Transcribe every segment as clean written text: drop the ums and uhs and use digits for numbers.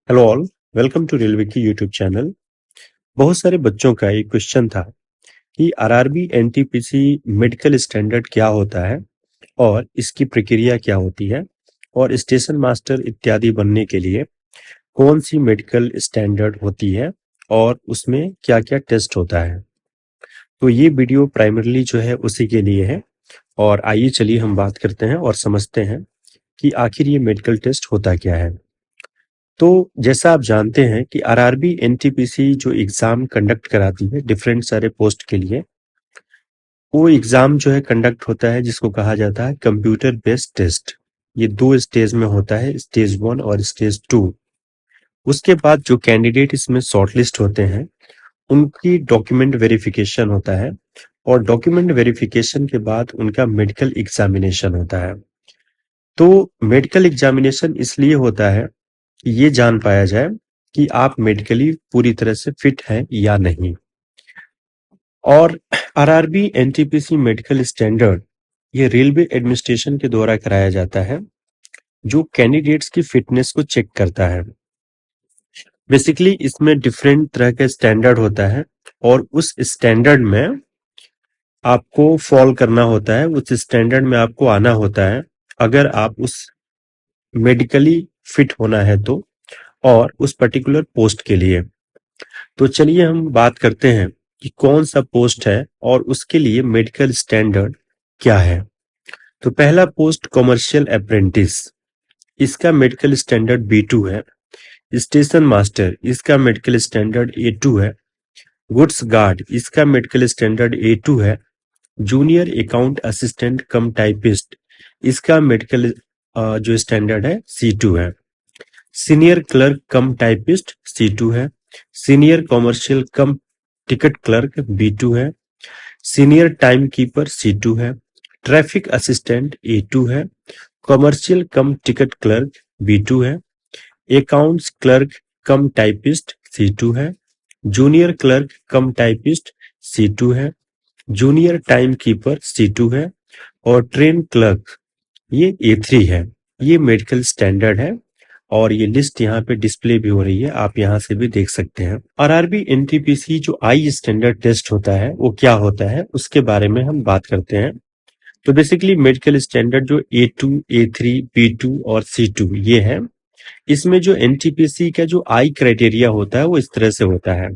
Hello all, welcome to railway की YouTube channel. बहुत सारे बच्चों का एक क्वेश्चन था कि आरआरबी एनटीपीसी मेडिकल स्टैंडर्ड क्या होता है और इसकी प्रक्रिया क्या होती है और स्टेशन मास्टर इत्यादि बनने के लिए कौन सी मेडिकल स्टैंडर्ड होती है और उसमें क्या क्या टेस्ट होता है। तो ये वीडियो प्राइमरली जो है उसी के लिए है। और आइए चलिए हम बात करते हैं और समझते हैं कि आखिर ये मेडिकल टेस्ट होता क्या है। तो जैसा आप जानते हैं कि आरआरबी एनटीपीसी जो एग्जाम कंडक्ट कराती है डिफरेंट सारे पोस्ट के लिए, वो एग्जाम जो है कंडक्ट होता है जिसको कहा जाता है कंप्यूटर बेस्ड टेस्ट। ये दो स्टेज में होता है, स्टेज 1 और स्टेज 2। उसके बाद जो कैंडिडेट इसमें शॉर्टलिस्ट होते हैं उनकी डॉक्यूमेंट वेरिफिकेशन होता है और डॉक्यूमेंट वेरिफिकेशन के बाद उनका मेडिकल एग्जामिनेशन होता है। तो मेडिकल एग्जामिनेशन इसलिए होता है कि ये जान पाया जाए कि आप मेडिकली पूरी तरह से फिट हैं या नहीं। और आरआरबी एनटीपीसी मेडिकल स्टैंडर्ड ये रेलवे एडमिनिस्ट्रेशन के द्वारा कराया जाता है, जो कैंडिडेट्स की फिटनेस को चेक करता है। बेसिकली इसमें डिफरेंट तरह का स्टैंडर्ड होता है और उस स्टैंडर्ड में आपको फॉल करना होता है, उस स्टैंडर्ड में आपको आना होता है अगर आप उस मेडिकली फिट होना है तो, और उस पर्टिकुलर पोस्ट के लिए। तो चलिए हम बात करते हैं कि कौन सा पोस्ट है और उसके लिए मेडिकल स्टैंडर्ड क्या है। तो पहला पोस्ट कॉमर्शियल अप्रेंटिस, इसका मेडिकल स्टैंडर्ड B2 है। स्टेशन मास्टर, इसका मेडिकल स्टैंडर्ड A2 है। गुड्स गार्ड, इसका मेडिकल स्टैंडर्ड A2 है। जूनियर अकाउंट असिस्टेंट कम टाइपिस्ट, इसका मेडिकल जो स्टैंडर्ड है C2 है। सीनियर क्लर्क कम टाइपिस्ट C2 है। सीनियर कॉमर्शियल कम टिकट क्लर्क B2 है। सीनियर टाइम कीपर C2 है। ट्रैफिक असिस्टेंट A2 है। कॉमर्शियल कम टिकट क्लर्क B2 है। अकाउंट्स क्लर्क कम टाइपिस्ट C2 है। जूनियर क्लर्क कम टाइपिस्ट C2 है। जूनियर टाइम कीपर C2 है। और train clerk ये A3 है। ये मेडिकल स्टैंडर्ड है और ये लिस्ट यहाँ पे डिस्प्ले भी हो रही है, आप यहाँ से भी देख सकते हैं। आरआरबी एनटीपीसी जो आई स्टैंडर्ड टेस्ट होता है वो क्या होता है उसके बारे में हम बात करते हैं। तो बेसिकली मेडिकल स्टैंडर्ड जो A2, A3, B2 और C2 ये है। इसमें जो एनटीपीसी का जो आई क्राइटेरिया होता है वो इस तरह से होता है।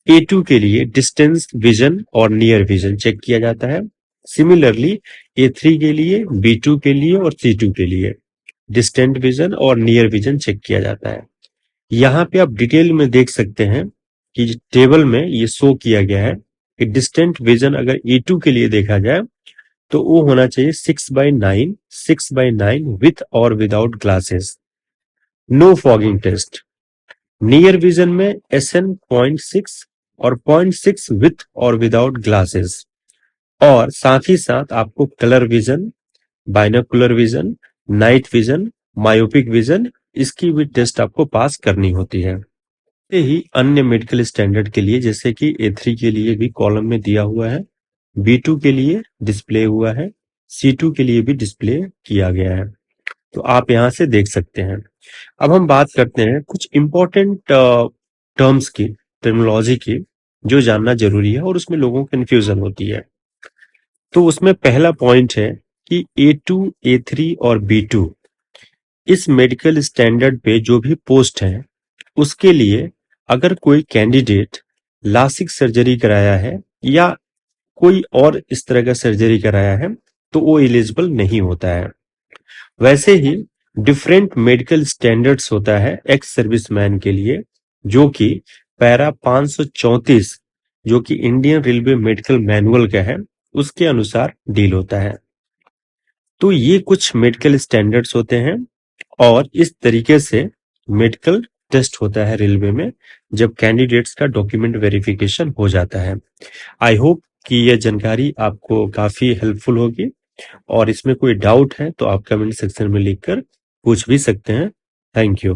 A2 के लिए डिस्टेंस विजन और नियर विजन चेक किया जाता है। सिमिलरली A3 के लिए, B2 के लिए और C2 के लिए डिस्टेंट विजन और नियर विजन चेक किया जाता है। यहाँ पे आप डिटेल में देख सकते हैं कि टेबल में ये शो किया गया है कि डिस्टेंट विजन अगर A2 के लिए देखा जाए तो वो होना चाहिए 6/9, 6/9 विथ और without glasses, no fogging test. Near vision में SN 0.6 और 0.6 विथ और विदाउट ग्लासेस। और साथ ही साथ आपको colour vision, binocular vision, night vision, myopic vision, इसकी भी टेस्ट आपको पास करनी होती है। ये ही अन्य मेडिकल स्टैंडर्ड के लिए जैसे कि A3 के लिए भी कॉलम में दिया हुआ है, B2 के लिए डिस्प्ले हुआ है, C2 के लिए भी डिस्प्ले किया गया है। तो आप यहाँ से देख सकते हैं। अब हम बात करते हैं कुछ इंपॉर्टेंट टर्म्स की, टर्मिनोलॉजी की, जो जानना जरूरी है और उसमें लोगों को कंफ्यूजन होती है। तो उसमें पहला पॉइंट है कि A2, A3 और B2 इस मेडिकल स्टैंडर्ड पे जो भी पोस्ट है उसके लिए अगर कोई कैंडिडेट लासिक सर्जरी कराया है या कोई और इस तरह का सर्जरी कराया है तो वो एलिजिबल नहीं होता है। वैसे ही डिफरेंट मेडिकल स्टैंडर्ड्स होता है एक्स सर्विसमैन के लिए, जो कि पैरा 534 जो कि इंडियन रेलवे मेडिकल मैनुअल का है उसके अनुसार डील होता है। तो ये कुछ मेडिकल स्टैंडर्ड्स होते हैं और इस तरीके से मेडिकल टेस्ट होता है रेलवे में जब कैंडिडेट्स का डॉक्यूमेंट वेरिफिकेशन हो जाता है। आई होप कि यह जानकारी आपको काफी हेल्पफुल होगी और इसमें कोई डाउट है तो आप कमेंट सेक्शन में लिखकर पूछ भी सकते हैं। Thank you.